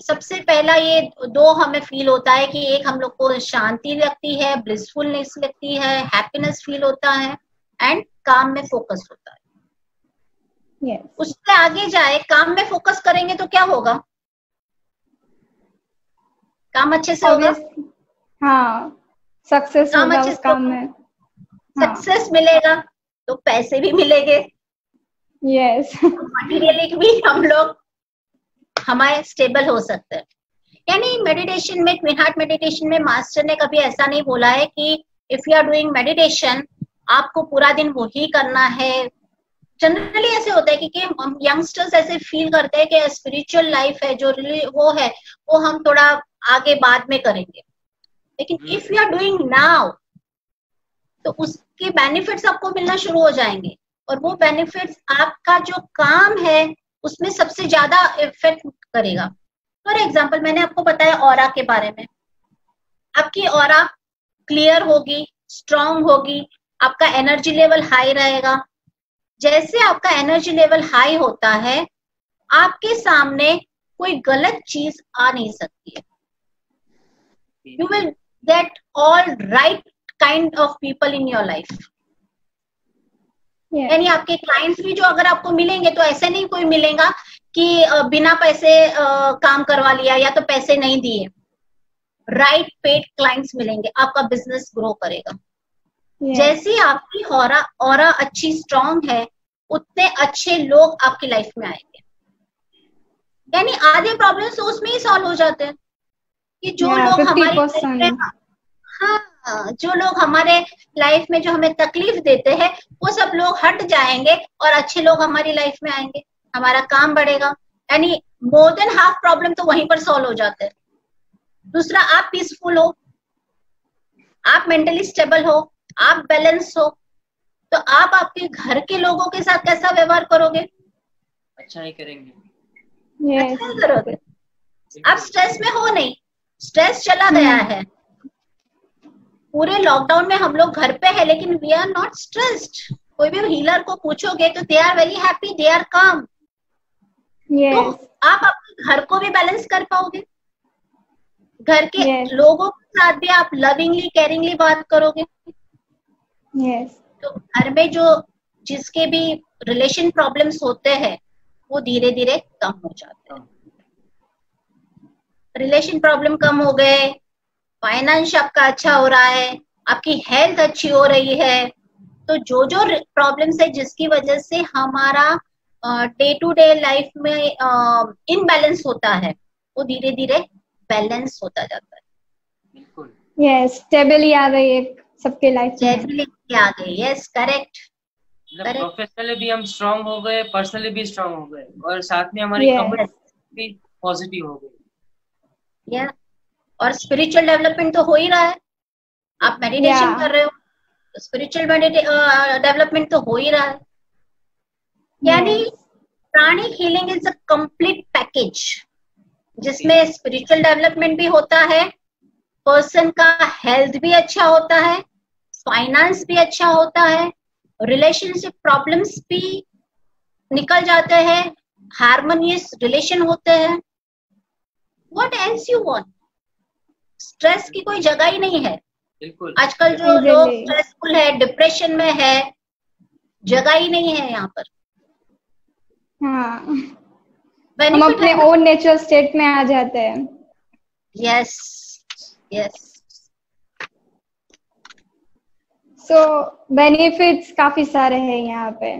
सबसे पहला ये दो हमें फील होता है कि एक हम लोग को शांति लगती है, ब्लिसफुलनेस लगती है, हैप्पीनेस फील होता है एंड काम में फोकस होता है। yes. उससे आगे जाए, काम में फोकस करेंगे तो क्या होगा? काम अच्छे से होगा। हाँ, सक्सेस होगा उस काम में। सक्सेस मिलेगा तो पैसे भी मिलेंगे। यस, मटेरियली भी हम लोग हमारे स्टेबल हो सकते हैं। यानी मेडिटेशन में, ट्विन हार्ट मेडिटेशन में मास्टर ने कभी ऐसा नहीं बोला है कि if you are doing meditation आपको पूरा दिन वही करना है। जनरली ऐसे होता है कि हम यंगस्टर्स ऐसे फील करते हैं कि स्पिरिचुअल लाइफ है जो वो है वो हम थोड़ा आगे बाद में करेंगे। लेकिन if you are doing now तो उसके बेनिफिट्स आपको मिलना शुरू हो जाएंगे, और वो बेनिफिट्स आपका जो काम है उसमें सबसे ज्यादा इफेक्ट करेगा। फॉर एग्जाम्पल, मैंने आपको बताया ऑरा के बारे में। आपकी ऑरा क्लियर होगी, स्ट्रांग होगी, आपका एनर्जी लेवल हाई रहेगा। जैसे आपका एनर्जी लेवल हाई होता है, आपके सामने कोई गलत चीज आ नहीं सकती है। You will get all right kind of people in your life. यानी आपके क्लाइंट्स भी जो अगर आपको मिलेंगे तो ऐसे नहीं कोई मिलेगा कि बिना पैसे काम करवा लिया या तो पैसे नहीं दिए। राइट पेड क्लाइंट्स मिलेंगे, आपका बिजनेस ग्रो करेगा। जैसी आपकी ऑरा अच्छी स्ट्रांग है, उतने अच्छे लोग आपकी लाइफ में आएंगे। यानी आधे प्रॉब्लम्स तो उसमें ही सॉल्व हो जाते हैं कि जो लोग हमारी जो लोग हमारे लाइफ में जो हमें तकलीफ देते हैं वो सब लोग हट जाएंगे और अच्छे लोग हमारी लाइफ में आएंगे, हमारा काम बढ़ेगा। यानी मोर देन हाफ प्रॉब्लम तो वहीं पर सॉल्व हो जाते हैं। दूसरा, आप पीसफुल हो, आप मेंटली स्टेबल हो, आप बैलेंस हो, तो आप आपके घर के लोगों के साथ कैसा व्यवहार करोगे? अच्छा ही करेंगे। अच्छा ही करोगे। आप स्ट्रेस में हो नहीं, स्ट्रेस चला गया है। पूरे लॉकडाउन में हम लोग घर पे है लेकिन वी आर नॉट स्ट्रेस्ड। कोई भी हीलर को पूछोगे तो they are very happy, they are calm. तो आप अपने घर को भी बैलेंस कर पाओगे, घर के लोगों के साथ भी आप लविंगली, केयरिंगली बात करोगे। तो घर में जो जिसके भी रिलेशन प्रॉब्लम्स होते हैं वो धीरे धीरे कम हो जाते हैं। रिलेशन प्रॉब्लम कम हो गए, फाइनेंस आपका अच्छा हो रहा है, आपकी हेल्थ अच्छी हो रही है, तो जो जो प्रॉब्लम्स है जिसकी वजह से हमारा डे टू डे लाइफ में इनबैलेंस होता है वो धीरे धीरे बैलेंस होता जाता है। बिल्कुल, यस, स्टेबिलिटी आ गई है सबके लाइफ में। स्टेबिलिटी आ गई, यस, करेक्ट। प्रोफेशनली भी हम स्ट्रांग हो गए, पर्सनली भी स्ट्रांग हो गए, और साथ में हमारी कम्युनिटी भी पॉजिटिव हो गई। या और स्पिरिचुअल डेवलपमेंट तो हो ही रहा है। आप मेडिटेशन कर रहे हो, स्पिरिचुअल डेवलपमेंट तो हो ही रहा है। यानी pranic healing is a complete package जिसमें स्पिरिचुअल डेवलपमेंट भी होता है, पर्सन का हेल्थ भी अच्छा होता है, फाइनेंस भी अच्छा होता है, रिलेशनशिप प्रॉब्लम्स भी निकल जाते हैं, हार्मोनियस रिलेशन होते हैं। What else you want? Stress की कोई जगह ही नहीं है। बिल्कुल, आजकल जो लोग स्ट्रेसफुल है, डिप्रेशन में है, जगह ही नहीं है यहाँ पर। हाँ, हम अपने ओन नेचुरल स्टेट में आ जाते हैं। Yes, yes. सो बेनिफिट्स काफी सारे हैं यहाँ पे।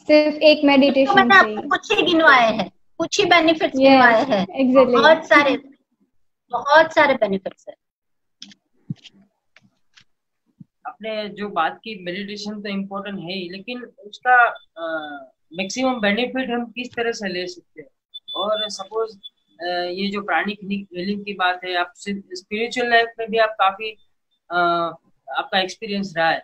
सिर्फ एक तो मेडिटेशन मैंने से ही। आपको कुछ ही गिनवाए हैं, कुछ ही बेनिफिट्स गिनवाए हैं, एग्जैक्टली। बहुत सारे बेनिफिट्स है। आपने जो बात की मेडिटेशन तो इम्पोर्टेंट है ही, लेकिन उसका मैक्सिमम बेनिफिट हम किस तरह से ले सकते हैं? और सपोज ये जो प्राणिक हीलिंग की बात है, आप स्पिरिचुअल लाइफ में भी आप काफी आपका एक्सपीरियंस रहा है,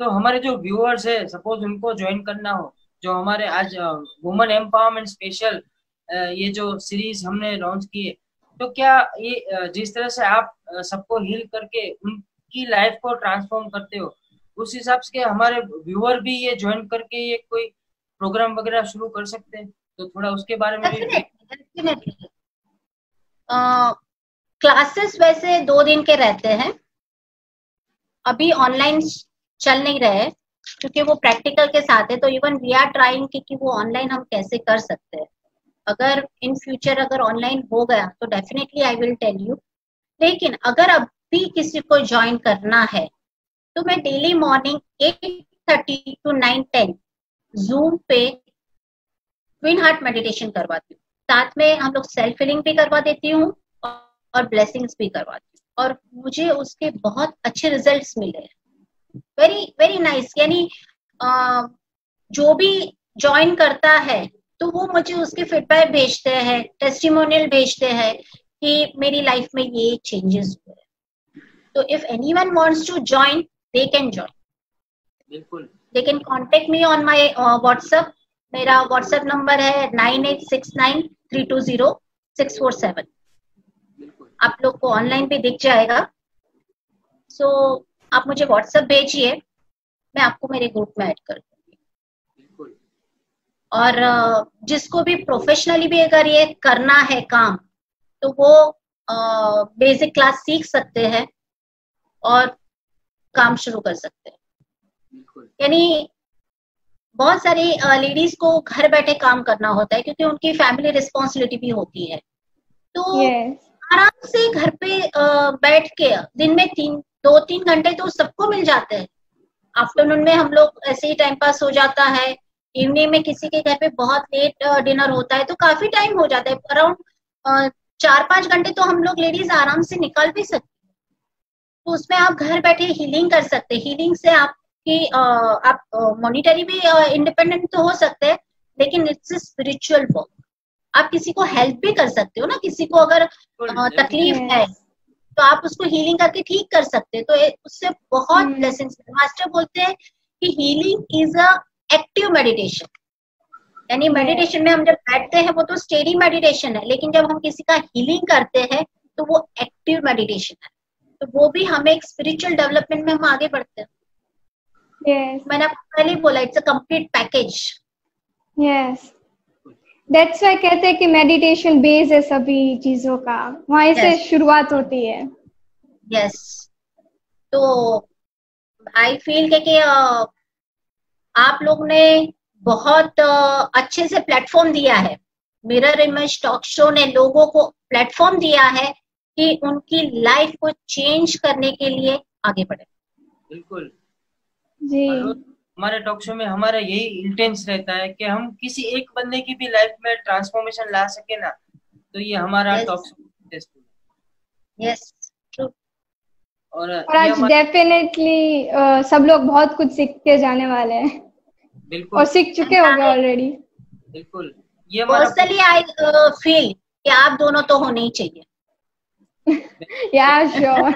तो हमारे जो व्यूअर्स है, सपोज उनको ज्वाइन करना हो, जो हमारे आज वुमेन एम्पावरमेंट स्पेशल ये जो सीरीज हमने लॉन्च की है, तो क्या ये जिस तरह से आप सबको हील करके उनकी लाइफ को ट्रांसफॉर्म करते हो, उस हिसाब से हमारे व्यूअर भी ये ज्वाइन करके ये कोई प्रोग्राम वगैरह शुरू कर सकते हैं? तो थोड़ा उसके बारे में भी। डेफिनेटली क्लासेस वैसे 2 दिन के रहते हैं, अभी ऑनलाइन चल नहीं रहे क्योंकि वो प्रैक्टिकल के साथ है, तो इवन वी आर ट्राइंग कि वो ऑनलाइन हम कैसे कर सकते हैं। अगर इन फ्यूचर अगर ऑनलाइन हो गया तो definitely I will tell you. लेकिन अगर अभी किसी को ज्वाइन करना है तो मैं डेली मॉर्निंग 8:30 to 9:10 जूम पे ट्विन हार्ट मेडिटेशन करवाती हूँ, साथ में हम लोग सेल्फ हीलिंग भी करवा देती हूँ और ब्लेसिंग्स भी करवाती हूँ, और मुझे उसके बहुत अच्छे रिजल्ट्स मिले हैं। Very very nice. यानी जो भी ज्वाइन करता है तो वो मुझे उसके फीडबैक भेजते हैं, टेस्टिमोनियल भेजते हैं कि मेरी लाइफ में ये चेंजेस हुए। तो if anyone wants to join they can join. बिल्कुल। They can contact me on my WhatsApp. मेरा व्हाट्सएप नंबर है 9869320647। आप लोग को ऑनलाइन पे दिख जाएगा। सो आप मुझे व्हाट्सएप भेजिए, मैं आपको मेरे ग्रुप में ऐड कर दूंगी। और जिसको भी प्रोफेशनली भी अगर ये करना है काम, तो वो बेसिक क्लास सीख सकते हैं और काम शुरू कर सकते हैं। यानी बहुत सारी लेडीज को घर बैठे काम करना होता है क्योंकि उनकी फैमिली रिस्पॉन्सिबिलिटी भी होती है, तो आराम से घर पे बैठ के दिन में 2-3 घंटे तो सबको मिल जाते हैं। आफ्टरनून में हम लोग ऐसे ही टाइम पास हो जाता है, इवनिंग में किसी के घर पे बहुत लेट डिनर होता है तो काफी टाइम हो जाता है, अराउंड 4-5 घंटे तो हम लोग लेडीज आराम से निकाल भी सकते हैं। तो उसमें आप घर बैठे हीलिंग कर सकते हैं। हीलिंग से आपकी आप मॉनिटरी भी इंडिपेंडेंट तो हो सकते हैं, लेकिन इट्स स्पिरिचुअल वर्क। आप किसी को हेल्प भी कर सकते हो ना, किसी को अगर तकलीफ है तो आप उसको हीलिंग करके ठीक कर सकते हैं, तो उससे बहुत ब्लेसिंग्स। मास्टर बोलते हैं कि healing is a active meditation. यानी मेडिटेशन में हम जब बैठते हैं वो तो स्टेडी मेडिटेशन है, लेकिन जब हम किसी का हीलिंग करते हैं तो वो एक्टिव मेडिटेशन है। तो वो भी हमें एक स्पिरिचुअल डेवलपमेंट में हम आगे बढ़ते हैं। मैंने आपको पहले ही बोला, it's a complete package. Yes, that's why कहते हैं कि मेडिटेशन बेस है सभी चीजों का, वहीं से शुरुआत होती है। यस, तो आई फील कि आप लोग ने बहुत अच्छे से प्लेटफॉर्म दिया है। मिरर इमेज टॉक शो ने लोगों को प्लेटफॉर्म दिया है कि उनकी लाइफ को चेंज करने के लिए आगे बढ़े। बिल्कुल जी, हमारे टॉक शो में हमारा यही इंटेंस रहता है कि हम किसी एक बंदे की भी लाइफ में ट्रांसफॉर्मेशन ला सके ना, तो ये हमारा talk show successful. Yes, true. और आज डेफिनेटली सब लोग बहुत कुछ सीख के जाने वाले हैं। बिल्कुल, और सीख चुके होंगे ऑलरेडी। बिल्कुल। ये पर्सनली आई फील कि आप दोनों तो होने ही चाहिए। या श्योर,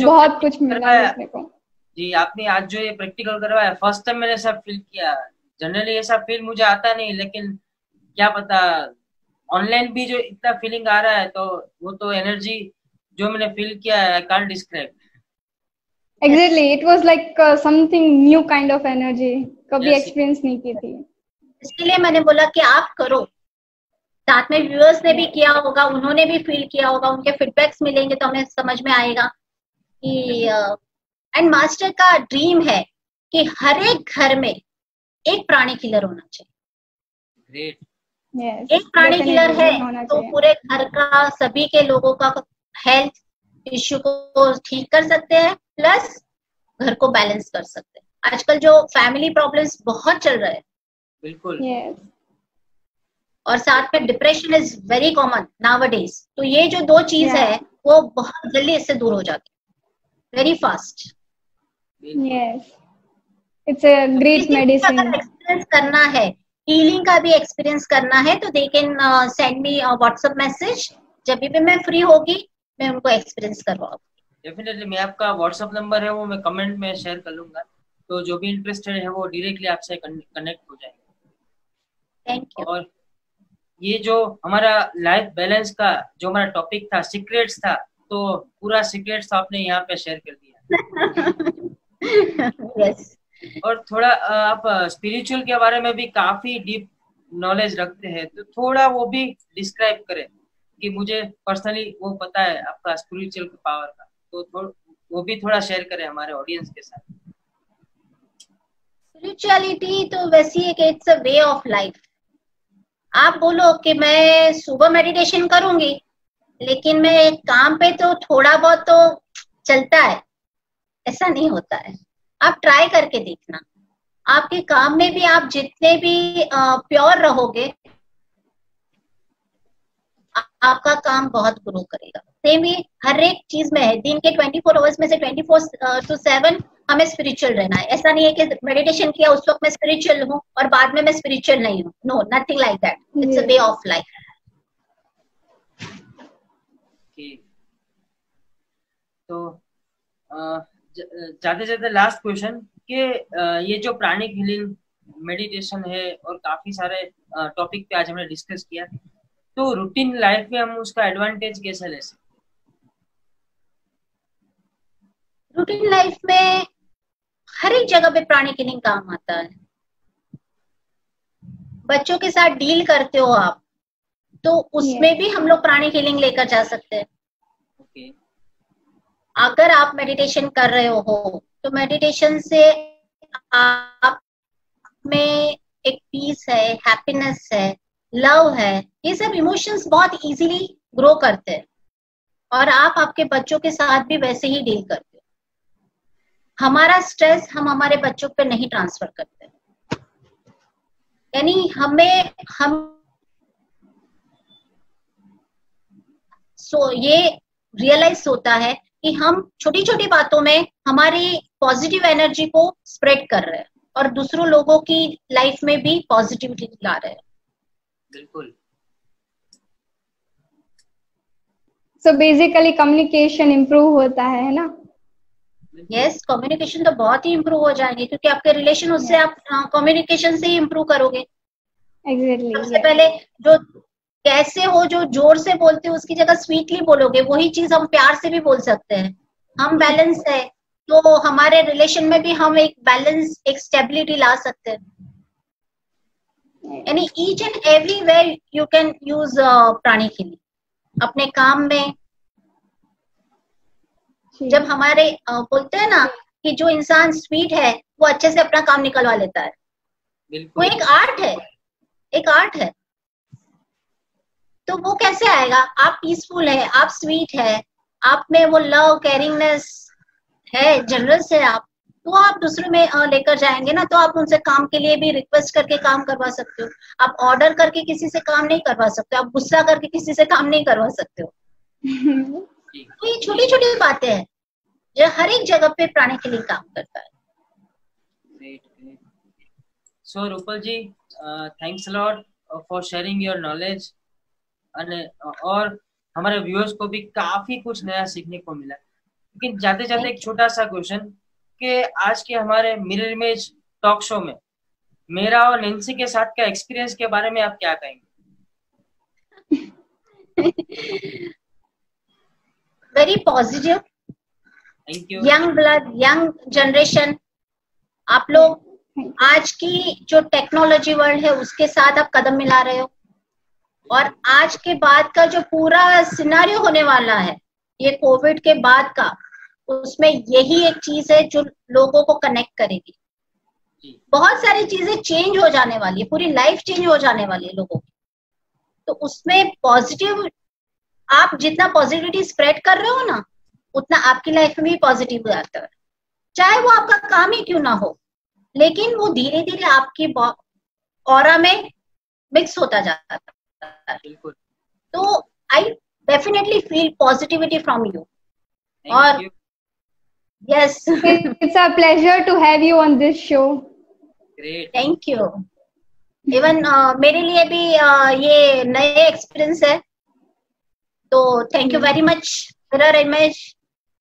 बहुत कुछ मिला देखने को। जी, आपने आज जो ये प्रैक्टिकल करवाया, फर्स्ट टाइम मैंने ऐसा फील किया। जनरली ऐसा फील मुझे आता नहीं, लेकिन क्या पता ऑनलाइन भी जो इतना फीलिंग आ रहा है, तो वो तो एनर्जी जो मैंने फील किया है, I can't describe. Exactly, it was like something new kind of energy, कभी एक्सपीरियंस नहीं की थी। इसलिए मैंने बोला कि आप करो, साथ में व्यूअर्स ने भी किया होगा, उन्होंने भी फील किया होगा, उनके फीडबैक्स मिलेंगे तो हमें समझ में आएगा कि एंड मास्टर का ड्रीम है कि हर एक घर में एक प्राणी किलर होना चाहिए। ग्रेट। एक प्राणी किलर है तो पूरे घर का सभी के लोगों का हेल्थ इश्यू को ठीक कर सकते हैं, प्लस घर को बैलेंस कर सकते हैं। आजकल जो फैमिली प्रॉब्लम्स बहुत चल रहे हैं, बिल्कुल। Yes. और साथ में depression is very common nowadays. तो ये जो दो चीज Yeah. है वो बहुत जल्दी इससे दूर हो जाती है, very fast. Yes. It's a great medicine. अगर एक्सपीरियंस करना है, हीलिंग का भी एक्सपीरियंस करना है, तो they can send me WhatsApp message. जब भी मैं फ्री होगी मैं उनको एक्सपीरियंस करवाऊंगी। डेफिनेटली मैं आपका व्हाट्सएप नंबर है वो मैं कमेंट में शेयर कर लूंगा, तो जो भी इंटरेस्टेड है वो डायरेक्टली आपसे कनेक्ट हो जाएंगे। Thank you. और ये जो हमारा लाइफ बैलेंस का जो हमारा टॉपिक था, सीक्रेट्स था, तो पूरा सीक्रेट्स आपने यहाँ पे शेयर कर दिया। यस। और थोड़ा आप स्पिरिचुअल के बारे में भी काफी डीप नॉलेज रखते हैं, तो थोड़ा वो भी डिस्क्राइब करें कि मुझे पर्सनली वो पता है आपका स्पिरिचुअल पावर का, तो वो भी थोड़ा शेयर करें हमारे ऑडियंस के साथ। स्पिरिचुअलिटी तो वैसी है कि it's a way of life. आप बोलो कि मैं सुबह मेडिटेशन करूंगी, लेकिन मैं काम पे तो थोड़ा बहुत तो चलता है, ऐसा नहीं होता है। आप ट्राई करके देखना, आपके काम में भी आप जितने भी प्योर रहोगे, आपका काम बहुत ग्रो करेगा। सेम ही हर एक चीज में है, दिन के 24 आवर्स में से 24/7 हमें स्पिरिचुअल रहना है। ऐसा नहीं है कि मेडिटेशन किया उस वक्त मैं स्पिरिचुअल हूँ और बाद में मैं स्पिरिचुअल नहीं हूँ। No, nothing like that. It's a way of life. तो जाते जाते लास्ट क्वेश्चन कि ये जो प्राणिक हीलिंग मेडिटेशन है और काफी सारे टॉपिक पे आज हमने डिस्कस किया, तो रूटीन लाइफ में हम उसका एडवांटेज कैसे ले सकते? रूटीन लाइफ में हर एक जगह पे प्राणिक हीलिंग काम आता है। बच्चों के साथ डील करते हो आप, तो उसमें भी हम लोग प्राणिक हीलिंग लेकर जा सकते हैं। Okay. अगर आप मेडिटेशन कर रहे हो तो मेडिटेशन से आप में एक पीस है, हैप्पीनेस है, लव है, ये सब इमोशंस बहुत इजीली ग्रो करते हैं और आप आपके बच्चों के साथ भी वैसे ही डील करते हो। हमारा स्ट्रेस हम हमारे बच्चों पे नहीं ट्रांसफर करते, यानी ये रियलाइज होता है कि हम छोटी छोटी बातों में हमारी पॉजिटिव एनर्जी को स्प्रेड कर रहे हैं और दूसरों लोगों की लाइफ में भी पॉजिटिविटी ला रहे हैं। बिल्कुल। So basically कम्युनिकेशन इम्प्रूव होता है ना? यस, कम्युनिकेशन तो बहुत ही इम्प्रूव हो जाएंगे, क्योंकि आपके रिलेशन उससे आप कम्युनिकेशन से ही इम्प्रूव करोगे। Exactly. सबसे पहले जो कैसे हो, जो जोर से बोलते हो उसकी जगह स्वीटली बोलोगे, वही चीज हम प्यार से भी बोल सकते हैं। हम बैलेंस है तो हमारे रिलेशन में भी हम एक बैलेंस, एक स्टेबिलिटी ला सकते हैं। यानी each and everywhere you can use pranic healing अपने काम में। जब हमारे बोलते हैं ना कि जो इंसान स्वीट है वो अच्छे से अपना काम निकलवा लेता है, वो एक आर्ट है, एक आर्ट है। तो वो कैसे आएगा? आप पीसफुल है, आप स्वीट है, आप में वो लव, केयरिंगनेस है, जनरस है आप, तो आप दूसरों में लेकर जाएंगे ना, तो आप उनसे काम के लिए भी रिक्वेस्ट करके काम करवा सकते हो। आप ऑर्डर करके किसी से काम नहीं करवा सकते, आप गुस्सा करके किसी से काम नहीं करवा सकते हो। तो ये छोटी छोटी बातें हैं जो हर एक जगह पे प्राणिक हीलिंग काम करता है। So Rupal ji, thanks a lot for sharing your knowledge, और हमारे व्यूअर्स को भी काफी कुछ नया सीखने को मिला। लेकिन जाते जाते एक छोटा सा क्वेश्चन कि आज के हमारे मिरर इमेज टॉक शो में मेरा और नैन्सी के साथ का एक्सपीरियंस के बारे में आप क्या कहेंगे? Very positive, thank you. Young blood, young generation, आप लोग आज की जो टेक्नोलॉजी वर्ल्ड है उसके साथ आप कदम मिला रहे हो, और आज के बाद का जो पूरा सिनारियो होने वाला है ये कोविड के बाद का, उसमें यही एक चीज है जो लोगों को कनेक्ट करेगी। बहुत सारी चीजें चेंज हो जाने वाली है, पूरी लाइफ चेंज हो जाने वाली है लोगों की। तो उसमें पॉजिटिव, आप जितना पॉजिटिविटी स्प्रेड कर रहे हो ना, उतना आपकी लाइफ में भी पॉजिटिव आता है, चाहे वो आपका काम ही क्यों ना हो। लेकिन वो धीरे धीरे आपकी ऑरा में मिक्स होता जाता है। बिल्कुल। तो I definitely feel positivity from you. और yes, it's a pleasure to have you on this show. Great, thank you. Even मेरे लिए भी ये नए एक्सपीरियंस है, तो thank you very much mirror image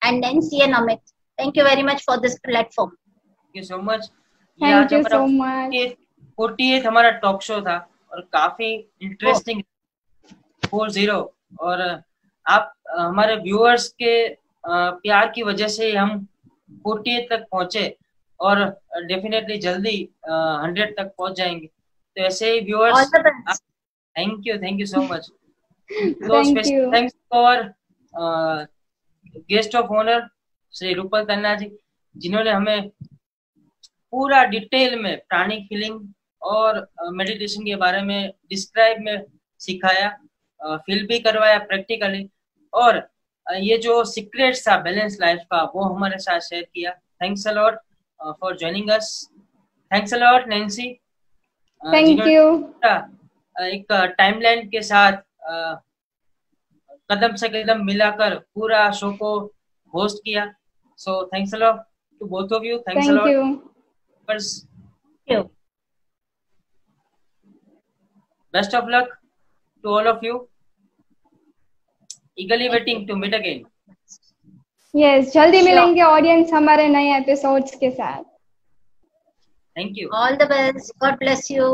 and Nancy and Amit. Thank you very much for this platform. Thank you so much. Thank you so much. 48 हमारा टॉक शो था और काफी इंटरेस्टिंग 40। और आप हमारे व्यूअर्स के प्यार की वजह से हम 48 तक पहुंचे और डेफिनेटली जल्दी 100 तक पहुंच जाएंगे। तो ऐसे ही viewers, thank you so much. तो special thanks for guest of honour Shri Rupal Tanna ji, जिन्होंने हमें पूरा डिटेल में प्राणिक फीलिंग और मेडिटेशन के बारे में डिस्क्राइब में सिखाया, फील भी करवाया प्रैक्टिकली, और ये जो सीक्रेट्स था बैलेंस लाइफ का वो हमारे साथ शेयर किया। Thanks a lot for joining us. Thanks a lot Nancy, thank you. एक टाइमलाइन के साथ कदम से कदम मिलाकर पूरा शो को होस्ट किया। So thanks a lot to both of you. Thanks a lot. Best of luck to all of you. Eagerly waiting to meet again. Yes, जल्दी मिलेंगे ऑडियंस हमारे नए एपिसोड्स के साथ। Thank you. All the best. God bless you.